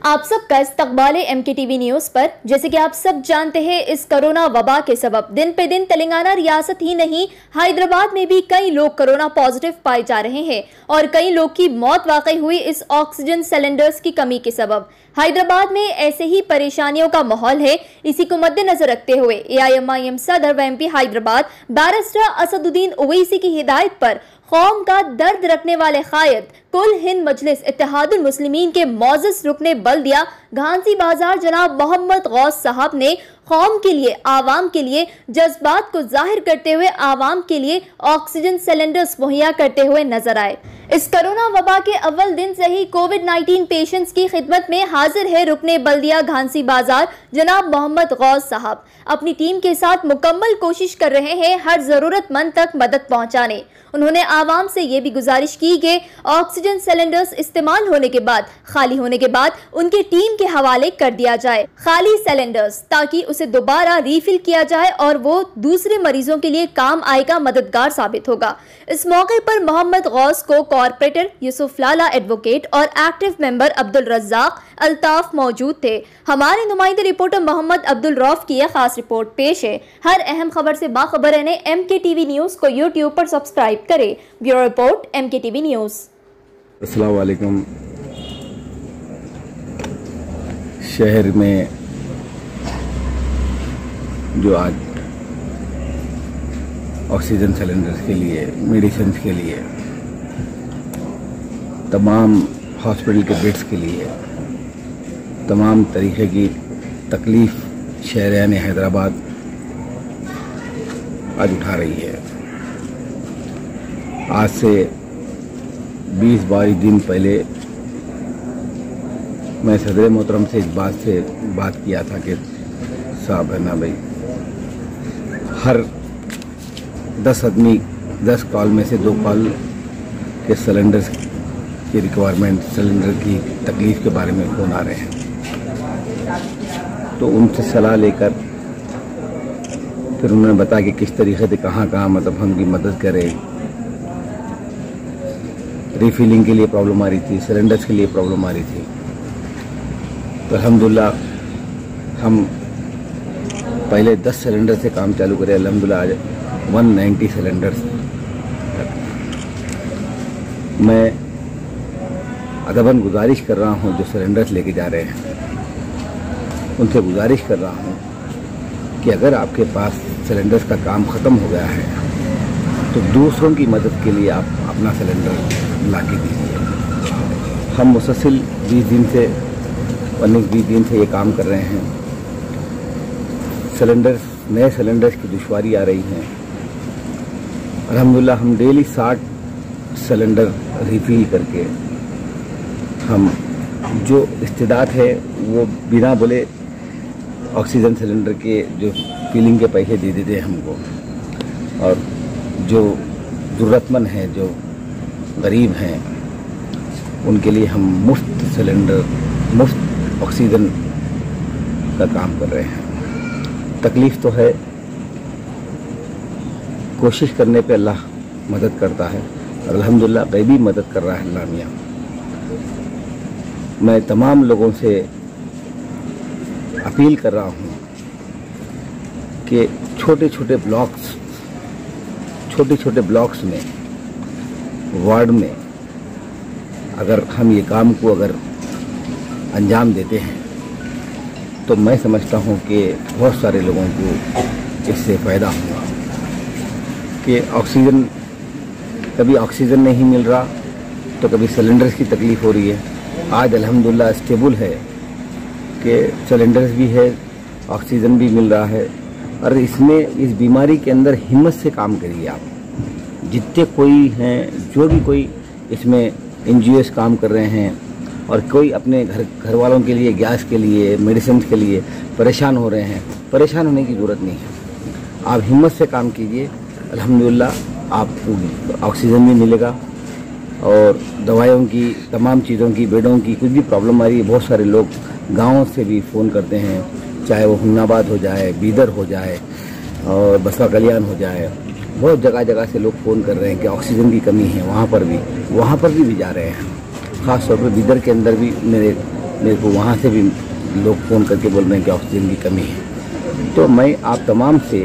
आप सबका इस्तकबाल MKTV न्यूज पर। जैसे कि आप सब जानते हैं, इस कोरोना वबा के सबब दिन पे दिन तेलंगाना रियासत ही नहीं, हैदराबाद में भी कई लोग कोरोना पॉजिटिव पाए जा रहे हैं और कई लोग की मौत वाकई हुई इस ऑक्सीजन सिलेंडर्स की कमी के सबब। हैदराबाद में ऐसे ही परेशानियों का माहौल है। इसी को मद्देनजर रखते हुए AIMIM सदर व MP हैदराबाद बैरिस्टर असदुद्दीन ओवैसी की हिदायत पर कौम का दर्द रखने वाले कायद कुल हिंद मजलिस इत्तेहादुल मुस्लिमीन के मौजूद रुकने बल्दिया घांसी बाजार जनाब मोहम्मद गौस साहब ने कौम के लिए, आवाम के लिए जज्बात को जाहिर करते हुए आवाम के लिए ऑक्सीजन सिलेंडर्स मुहैया करते हुए नजर आए। इस कोरोना वबा के अव्वल दिन से ही कोविड-19 पेशेंट्स की खिदमत में हाजिर है रुकने बल्दिया घांसी बाजार जनाब मोहम्मद गौस साहब। अपनी टीम के साथ मुकम्मल कोशिश कर रहे हैं हर जरूरतमंद तक मदद पहुंचाने। उन्होंने आवाम से ये भी गुजारिश की कि ऑक्सीजन सिलेंडर्स इस्तेमाल होने के बाद, खाली होने के बाद उनकी टीम के हवाले कर दिया जाए खाली सिलेंडर्स, ताकि उसे दोबारा रीफिल किया जाए और वो दूसरे मरीजों के लिए काम आएगा, मददगार साबित होगा। इस मौके पर मोहम्मद गौस को कॉर्पोरेटर यूसुफ लाला एडवोकेट और एक्टिव मेंबर अब्दुल रज्जाक अल्ताफ मौजूद थे। हमारे नुमाइंदे रिपोर्टर मोहम्मद अब्दुल रौफ की यह खास रिपोर्ट पेश है। हर अहम खबर से बाखबर रहने MKTV न्यूज को YouTube पर सब्सक्राइब करें। Bureau report MKTV news. अस्सलाम वालेकुम। शहर में जो आज ऑक्सीजन सिलेंडर्स के लिए, मेडिसिन के लिए, तमाम हॉस्पिटल के बेड्स के लिए, तमाम तरीके की तकलीफ शहरियान हैदराबाद आज उठा रही है। आज से 20-22 दिन पहले मैं सदर मोहतरम से इस बात किया था कि साहब है ना भाई, हर 10 आदमी 10 कॉल में से 2 कॉल के सिलेंडर्स की रिक्वायरमेंट, सिलेंडर की तकलीफ के बारे में फ़ोन आ रहे हैं। तो उनसे सलाह लेकर फिर उन्होंने बताया कि किस तरीके से कहाँ मतलब हम की मदद करें। रिफिलिंग के लिए प्रॉब्लम आ रही थी, सिलेंडर्स के लिए प्रॉब्लम आ रही थी। तो अल्हम्दुलिल्लाह हम पहले 10 सिलेंडर से काम चालू करें। अल्हम्दुलिल्लाह आज 190 सिलेंडर्स। मैं अदबन गुजारिश कर रहा हूं जो सिलेंडर्स लेके जा रहे हैं, उनसे गुजारिश कर रहा हूं कि अगर आपके पास सिलेंडर्स का काम ख़त्म हो गया है तो दूसरों की मदद के लिए आप अपना सिलेंडर ला के दीजिए। हम मुसलसल 20 दिन से 19-20 दिन से ये काम कर रहे हैं। सिलेंडर्स, नए सिलेंडर्स की दुश्वारी आ रही हैं। अल्हम्दुलिल्लाह हम डेली 60 सिलेंडर रिफिल करके हम जो इस्तेदाद है वो बिना बोले ऑक्सीजन सिलेंडर के जो फिलिंग के पैसे दे देते हैं हमको, और जो ज़रूरतमंद हैं, जो गरीब हैं, उनके लिए हम मुफ्त सिलेंडर, मुफ्त ऑक्सीजन का काम कर रहे हैं। तकलीफ़ तो है, कोशिश करने पे अल्लाह मदद करता है और अल्हम्दुलिल्लाह गैबी मदद कर रहा है अल्लाह मियाँ। मैं तमाम लोगों से अपील कर रहा हूँ कि छोटे छोटे ब्लॉक्स में, वार्ड में अगर हम ये काम को अगर अंजाम देते हैं तो मैं समझता हूँ कि बहुत सारे लोगों को इससे फ़ायदा होगा। कि ऑक्सीजन, कभी ऑक्सीजन नहीं मिल रहा तो कभी सिलेंडर्स की तकलीफ़ हो रही है। आज अल्हम्दुलिल्लाह स्टेबल है कि सिलेंडर्स भी है, ऑक्सीजन भी मिल रहा है। और इसमें, इस बीमारी के अंदर हिम्मत से काम करिए आप। जितने कोई हैं, जो भी कोई इसमें NGOs काम कर रहे हैं और कोई अपने घर वालों के लिए, गैस के लिए, मेडिसिन के लिए परेशान हो रहे हैं, परेशान होने की ज़रूरत नहीं है। आप हिम्मत से काम कीजिए, अल्हम्दुलिल्लाह आपको ऑक्सीजन भी मिलेगा और दवाइयों की, तमाम चीज़ों की, बेडों की कुछ भी प्रॉब्लम आ रही है। बहुत सारे लोग गाँव से भी फ़ोन करते हैं, चाहे वो हुन्नाबाद हो जाए, बीदर हो जाए और बसवा कल्याण हो जाए, बहुत जगह से लोग फ़ोन कर रहे हैं कि ऑक्सीजन की कमी है। वहाँ पर भी जा रहे हैं। ख़ास तौर पर बीदर के अंदर भी मेरे मेरे को वहाँ से भी लोग फ़ोन करके बोल रहे हैं कि ऑक्सीजन की कमी है। तो मैं आप तमाम से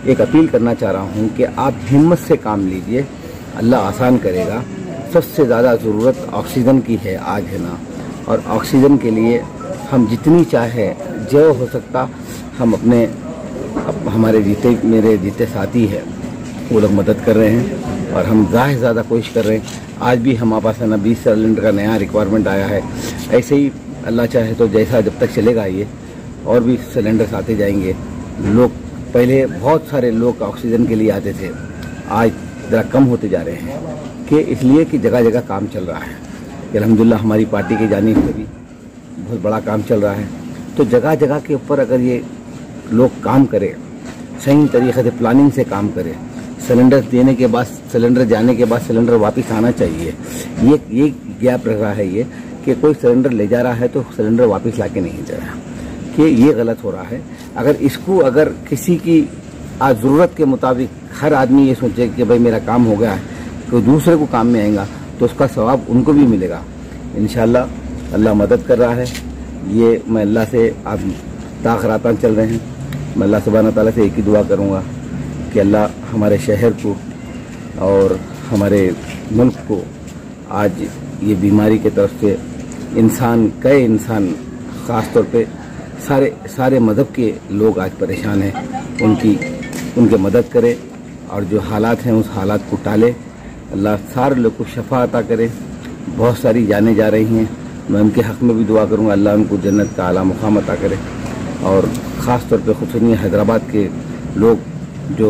एक अपील करना चाह रहा हूँ कि आप हिम्मत से काम लीजिए, अल्लाह आसान करेगा। सबसे ज़्यादा ज़रूरत ऑक्सीजन की है आज, है ना। और ऑक्सीजन के लिए हम जितनी चाहे जो हो सकता हम हमारे मेरे जीते साथी है वो लोग मदद कर रहे हैं और हम ज़्यादा कोशिश कर रहे हैं। आज भी हमारे पास है ना 20 सिलेंडर का नया रिक्वायरमेंट आया है। ऐसे ही अल्लाह चाहे तो जैसा जब तक चलेगा ये और भी सिलेंडर्स आते जाएंगे। लोग पहले बहुत सारे लोग ऑक्सीजन के लिए आते थे, आज ज़रा कम होते जा रहे हैं कि इसलिए कि जगह जगह काम चल रहा है। अल्हम्दुलिल्लाह हमारी पार्टी की जानिब से भी बहुत बड़ा काम चल रहा है। तो जगह जगह के ऊपर अगर ये लोग काम करें, सही तरीके से प्लानिंग से काम करें, सिलेंडर देने के बाद सिलेंडर जाने के बाद सिलेंडर वापस आना चाहिए। ये गैप रह रहा है ये कि कोई सिलेंडर ले जा रहा है तो सिलेंडर वापस लाके नहीं जा रहा, कि ये गलत हो रहा है। अगर किसी की आज ज़रूरत के मुताबिक हर आदमी ये सोचे कि भाई मेरा काम हो गया है, कोई दूसरे को काम में आएगा तो उसका सवाब उनको भी मिलेगा। इंशाल्लाह अल्लाह मदद कर रहा है। ये मैं अल्लाह से आप ताख़रातान चल रहे हैं। मैं अल्लाह सुब्हानहू तआला से एक ही दुआ करूँगा कि अल्लाह हमारे शहर को और हमारे मुल्क को आज ये बीमारी के तरफ से कई इंसान ख़ास तौर पे सारे मज़हब के लोग आज परेशान हैं, उनके मदद करे और जो हालात हैं उस हालात को टाले। अल्लाह सारे लोग को शफा अता करे। बहुत सारी जानें जा रही हैं, मैं उनके हक़ में भी दुआ करूँगा अल्लाह उनको जन्नत का आला मुक़ाम अता करे। और ख़ास तौर पे खुसूसियत हैदराबाद के लोग जो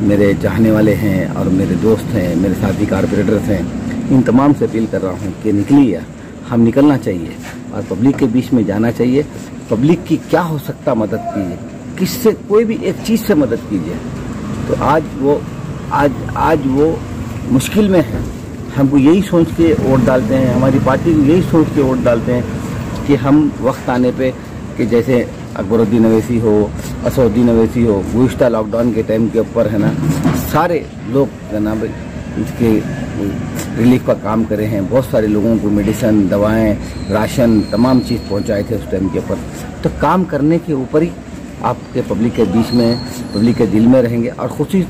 मेरे चाहने वाले हैं और मेरे दोस्त हैं, मेरे साथी कारपोरेटर्स हैं, इन तमाम से अपील कर रहा हूँ कि निकलिए, हम निकलना चाहिए और पब्लिक के बीच में जाना चाहिए। पब्लिक की क्या हो सकता मदद कीजिए, किससे कोई भी एक चीज़ से मदद कीजिए। तो आज वो मुश्किल में है। हमको यही सोच के वोट डालते हैं, हमारी पार्टी को यही सोच के वोट डालते हैं कि हम वक्त आने पे कि जैसे अकबरुद्दीन अवैसी हो, असदुद्दीन अवैसी हो, गुज़िश्ता लॉकडाउन के टाइम के ऊपर है ना सारे लोग है ना इसके रिलीफ का काम करे हैं। बहुत सारे लोगों को मेडिसिन, दवाएं, राशन, तमाम चीज़ पहुंचाए थे उस टाइम के ऊपर। तो काम करने के ऊपर ही आपके पब्लिक के बीच में, पब्लिक के दिल में रहेंगे। और खुशी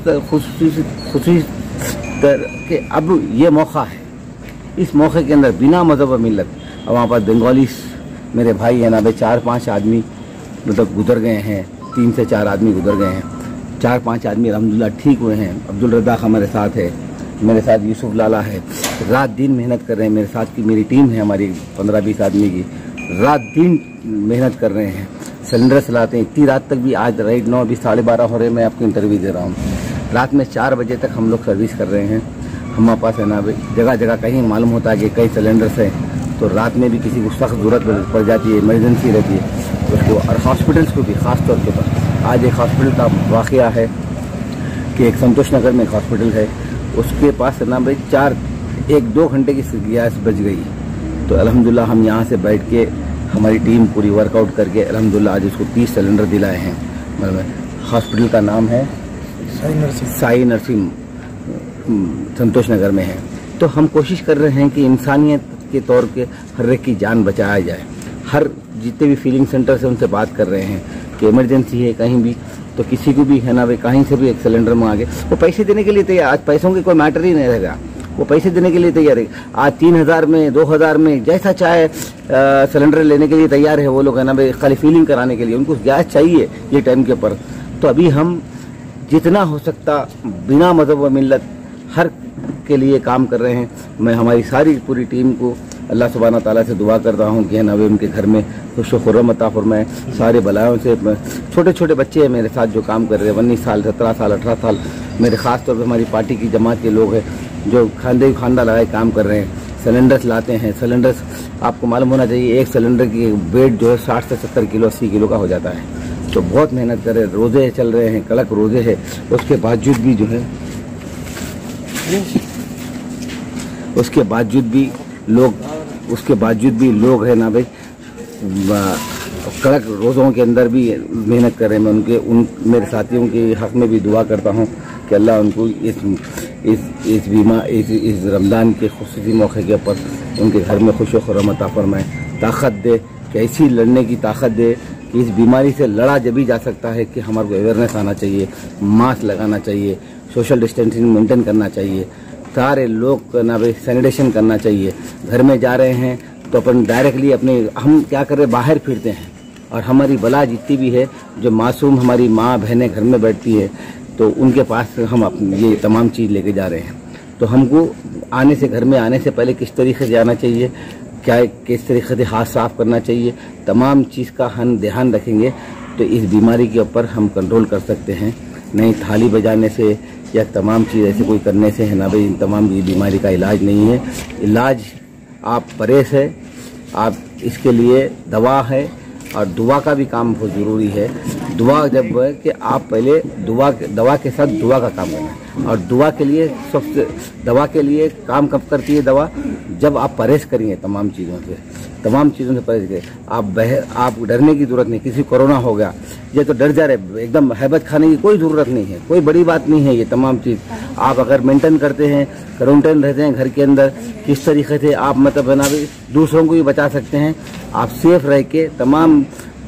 के अब ये मौका है, इस मौके के अंदर बिना मज़हब व मिल्लत, और वहाँ पर बंगाली मेरे भाई हैं ना भाई 4-5 आदमी मतलब गुजर गए हैं, 3 से 4 आदमी गुजर गए हैं। 4-5 आदमी अल्हम्दुलिल्लाह ठीक हुए हैं। अब्दुल रज़ाक हमारे साथ है, मेरे साथ यूसुफ लाला है, रात दिन मेहनत कर रहे हैं। मेरे साथ की मेरी टीम है हमारी 15-20 आदमी की, रात दिन मेहनत कर रहे हैं, सिलेंडर चलाते हैं। इतनी रात तक भी, आज राइट 9 अभी 12:30 हो रहे हैं, मैं आपको इंटरव्यू दे रहा हूँ। रात में 4 बजे तक हम लोग सर्विस कर रहे हैं। हमारे पास है ना जगह जगह कहीं मालूम होता है कि कई सिलेंडर्स हैं, तो रात में भी किसी को सख्त ज़रूरत पड़ जाती है, इमरजेंसी रहती है उसको। और हॉस्पिटल्स को भी ख़ास तौर पर आज एक हॉस्पिटल का वाक़या है कि एक संतोष नगर में एक हॉस्पिटल है, उसके पास है ना भाई 1-2 घंटे की गैस बच गई। तो अल्हम्दुलिल्लाह हम यहाँ से बैठ के हमारी टीम पूरी वर्कआउट करके अल्हम्दुलिल्लाह आज उसको 30 सिलेंडर दिलाए हैं। मतलब हॉस्पिटल का नाम है साई नर्सिंग, संतोष नगर में है। तो हम कोशिश कर रहे हैं कि इंसानियत के तौर पे हर एक की जान बचाया जाए। हर जितने भी फीलिंग सेंटर से उनसे बात कर रहे हैं कि इमरजेंसी है कहीं भी, तो किसी को भी है ना भाई कहीं से भी एक सिलेंडर मंगा के वो पैसे देने के लिए तैयार। आज पैसों की कोई मैटर ही नहीं रहेगा, वो पैसे देने के लिए तैयार है। आज 3000 में, 2000 में, जैसा चाहे सिलेंडर लेने के लिए तैयार है वो लोग, है ना भाई खाली फीलिंग कराने के लिए। उनको गैस चाहिए ये टाइम के ऊपर। तो अभी हम जितना हो सकता बिना मज़हब व मिल्लत हर के लिए काम कर रहे हैं। मैं हमारी सारी पूरी टीम को अल्लाह सुब्हानहू तआला से दुआ करता हूँ कि ना वे उनके घर में खुश व खुर्रम अता फरमाए, सारे बलायों से। छोटे छोटे बच्चे हैं मेरे साथ जो काम कर रहे हैं, 19 साल, 17 साल, 18 साल। मेरे ख़ास तौर पर हमारी पार्टी की जमात के लोग हैं जो खांदा लगाए काम कर रहे हैं। सिलेंडर्स लाते हैं। सिलेंडर्स आपको मालूम होना चाहिए, एक सिलेंडर की वेट जो है 60 से 70 किलो, 80 किलो का हो जाता है। तो बहुत मेहनत कर रहे हैं, रोज़े चल रहे हैं, कड़क रोज़े है। उसके बावजूद भी जो है उसके बावजूद भी लोग है ना भाई कड़क रोज़ों के अंदर भी मेहनत कर रहे हैं। मैं मेरे साथियों के हक़ में भी दुआ करता हूँ कि अल्लाह उनको इस रमज़ान के खुसूसी मौके के ऊपर उनके घर में खुश व खुर्रम अता फरमाए। ताकत दे, कैसी लड़ने की ताकत दे कि इस बीमारी से लड़ा जब भी जा सकता है कि हमारे को अवेयरनेस आना चाहिए, मास्क लगाना चाहिए, सोशल डिस्टेंसिंग मेंटेन करना चाहिए, सारे लोग ना भाई सैनिटेशन करना चाहिए। घर में जा रहे हैं तो अपन डायरेक्टली अपने हम क्या कर रहे हैं, बाहर फिरते हैं और हमारी बला जितनी भी है, जो मासूम हमारी माँ बहनें घर में बैठती है, तो उनके पास हम ये तमाम चीज़ लेके जा रहे हैं। तो हमको आने से, घर में आने से पहले किस तरीके से आना चाहिए, क्या किस तरीके से हाथ साफ करना चाहिए, तमाम चीज़ का हम ध्यान रखेंगे तो इस बीमारी के ऊपर हम कंट्रोल कर सकते हैं। नहीं थाली बजाने से या तमाम चीज़ ऐसे कोई करने से है ना भाई, इन तमाम बीमारी का इलाज नहीं है। इलाज आप परहेज है, आप इसके लिए दवा है और दुआ का भी काम बहुत ज़रूरी है। दुआ जब है कि आप पहले दवा के साथ दुआ का काम करना है, और दुआ के लिए सबसे दवा के लिए काम कब करती है दवा, जब आप परहेज करेंगे तमाम चीज़ों से परहेज करें। आप डरने की ज़रूरत नहीं। किसी कोरोना हो गया ये तो डर जा रहे, एकदम हैबत खाने की कोई ज़रूरत नहीं है, कोई बड़ी बात नहीं है। ये तमाम चीज़ आप अगर मेंटेन करते हैं, क्वारंटाइन रहते हैं घर के अंदर, किस तरीके से आप मतलब है ना भी दूसरों को भी बचा सकते हैं। आप सेफ रह के तमाम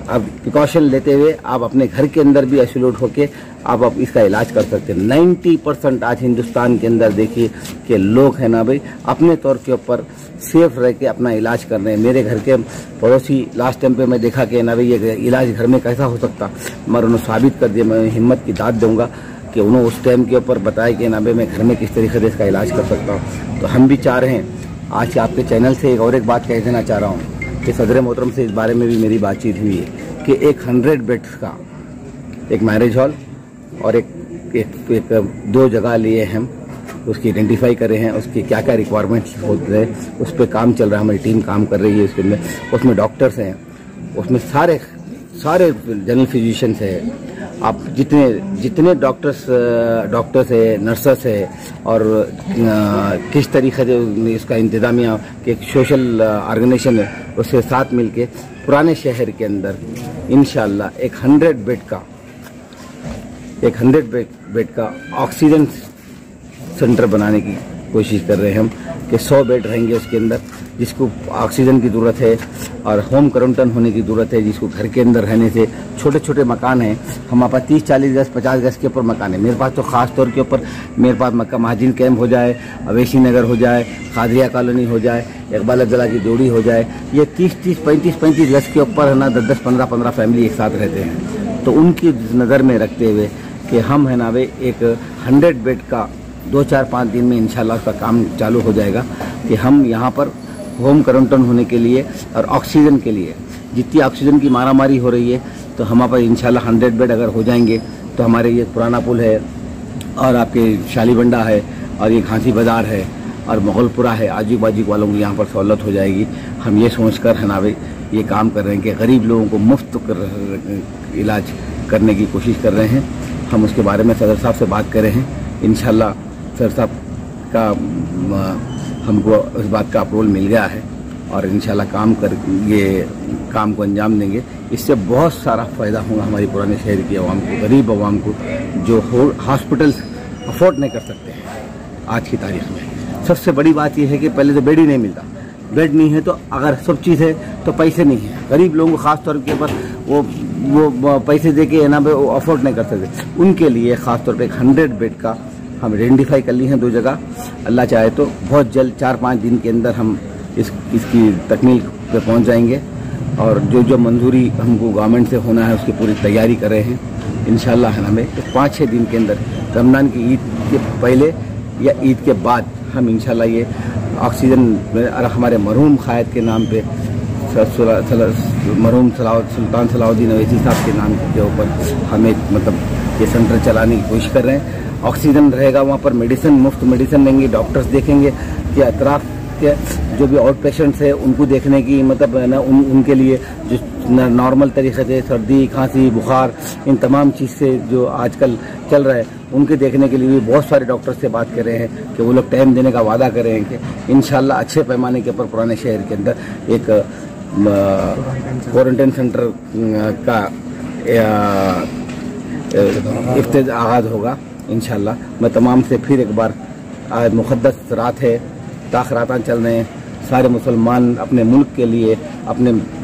अब प्रिकॉशन लेते हुए आप अपने घर के अंदर भी आइसोलेट होके आप इसका इलाज कर सकते हैं। 90% आज हिंदुस्तान के अंदर देखिए कि लोग हैं ना भाई अपने तौर के ऊपर सेफ रह के अपना इलाज कर रहे हैं। मेरे घर के पड़ोसी लास्ट टाइम पे मैं देखा कि ना भाई ये इलाज घर में कैसा हो सकता, मगर उन्होंने साबित कर दिया। मैं हिम्मत की दाद दूंगा कि उन्होंने उस टाइम के ऊपर बताया कि ना भाई मैं घर में किस तरीके से इसका इलाज कर सकता हूँ। तो हम भी चाह रहे हैं, आज आपके चैनल से एक बात कह देना चाह रहा हूँ कि सदर मोहतरम से इस बारे में भी मेरी बातचीत हुई है कि एक 100 बेड्स का एक मैरिज हॉल और एक 2 जगह लिए हम, उसकी आइडेंटिफाई करे हैं, उसकी क्या क्या रिक्वायरमेंट्स होते हैं, उस पर काम चल रहा है, हमारी टीम काम कर रही है उसके अंदर। उसमें डॉक्टर्स हैं, उसमें सारे जनरल फिजिशियंस है। आप जितने डॉक्टर्स है, नर्सेस है, और किस तरीके से इसका इंतजामिया कि एक सोशल ऑर्गेनाइजेशन है, उसके साथ मिलके पुराने शहर के अंदर इंशाल्लाह एक 100 बेड का ऑक्सीजन सेंटर बनाने की कोशिश कर रहे हैं हम कि 100 बेड रहेंगे उसके अंदर, जिसको ऑक्सीजन की ज़रूरत है और होम क्वारंटाइन होने की ज़रूरत है, जिसको घर के अंदर रहने से छोटे छोटे मकान हैं। हमारे पास 30-40 गज 50 गज के ऊपर मकान है। मेरे पास तो ख़ास तौर के ऊपर मेरे पास मक्का महाजिन कैंप हो जाए, अवेशी नगर हो जाए, खादरिया कॉलोनी हो जाए, इकबाल अब्दुल्ला की जोड़ी हो जाए, ये 30-30 35-35 गज के ऊपर है ना 10-10 15-15 फैमिली एक साथ रहते हैं। तो उनकी नज़र में रखते हुए कि हम है ना वे एक 100 बेड का 2-4-5 दिन में इंशाल्लाह उसका काम चालू हो जाएगा कि हम यहाँ पर होम क्वारंटाइन होने के लिए और ऑक्सीजन के लिए, जितनी ऑक्सीजन की मारामारी हो रही है, तो हमारे पास इंशाल्लाह 100 बेड अगर हो जाएंगे तो हमारे ये पुराना पुल है और आपके शालीबंडा है और ये घासी बाज़ार है और मुगलपुरा है, आजू बाजू वालों को यहाँ पर सहूलत हो जाएगी। हम ये सोच कर है ना भाई ये काम कर रहे हैं कि गरीब लोगों को मुफ्त इलाज करने की कोशिश कर रहे हैं। हम उसके बारे में सदर साहब से बात कर रहे हैं। इंशाल्लाह सर साहब का हमको इस बात का अप्रूवल मिल गया है और इंशाल्लाह काम को अंजाम देंगे। इससे बहुत सारा फ़ायदा होगा हमारी पुराने शहर की आवाम को, गरीब आवाम को, जो हॉस्पिटल्स अफोर्ड नहीं कर सकते हैं आज की तारीख में। सबसे बड़ी बात यह है कि पहले तो बेड ही नहीं मिलता, बेड नहीं है तो अगर सब चीज़ है तो पैसे नहीं है। गरीब लोगों को ख़ास तौर के ऊपर वो पैसे दे के ना वो अफोर्ड नहीं कर सकते। उनके लिए ख़ास तौर पर 100 बेड का हम आइडेंटिफाई कर ली हैं 2 जगह। अल्लाह चाहे तो बहुत जल्द 4-5 दिन के अंदर हम इसकी तकमील पे पहुंच जाएंगे और जो मंजूरी हमको गवर्नमेंट से होना है उसकी पूरी तैयारी कर रहे हैं। इंशाल्लाह हमें 5-6 दिन के अंदर रमज़ान की ईद के पहले या ईद के बाद हम इंशाल्लाह ये ऑक्सीजन और हमारे मरहूम क़ायद के नाम पे मरहूम सुल्तान सलाउद्दीन अवैसी साहब के नाम के ऊपर हमें मतलब ये सेंटर चलाने की कोशिश कर रहे हैं। ऑक्सीजन रहेगा वहाँ पर, मेडिसिन मुफ्त मेडिसिन देंगे, डॉक्टर्स देखेंगे कि अतराफ के जो भी आउट पेशेंट्स है उनको देखने की मतलब है ना उनके लिए जो नॉर्मल तरीके से सर्दी खांसी बुखार इन तमाम चीज़ से जो आजकल चल रहा है उनके देखने के लिए भी बहुत सारे डॉक्टर्स से बात कर रहे हैं कि वो लोग टाइम देने का वादा कर रहे हैं कि इंशाल्लाह अच्छे पैमाने के ऊपर पुराने शहर के अंदर एक क्वारंटाइन सेंटर का आगाज़ होगा इंशाल्लाह। मैं तमाम से फिर एक बार आज मुक़द्दस रात है, ताख़रातान चल रहे हैं, सारे मुसलमान अपने मुल्क के लिए,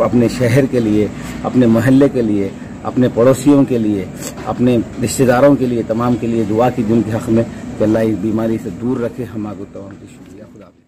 अपने शहर के लिए, अपने मोहल्ले के लिए, अपने पड़ोसियों के लिए, अपने रिश्तेदारों के लिए, तमाम के लिए दुआ की, जिनके हक़ में कि अल्लाह इस बीमारी से दूर रखे। हम आगे तमाम की शुक्रिया। खुदा।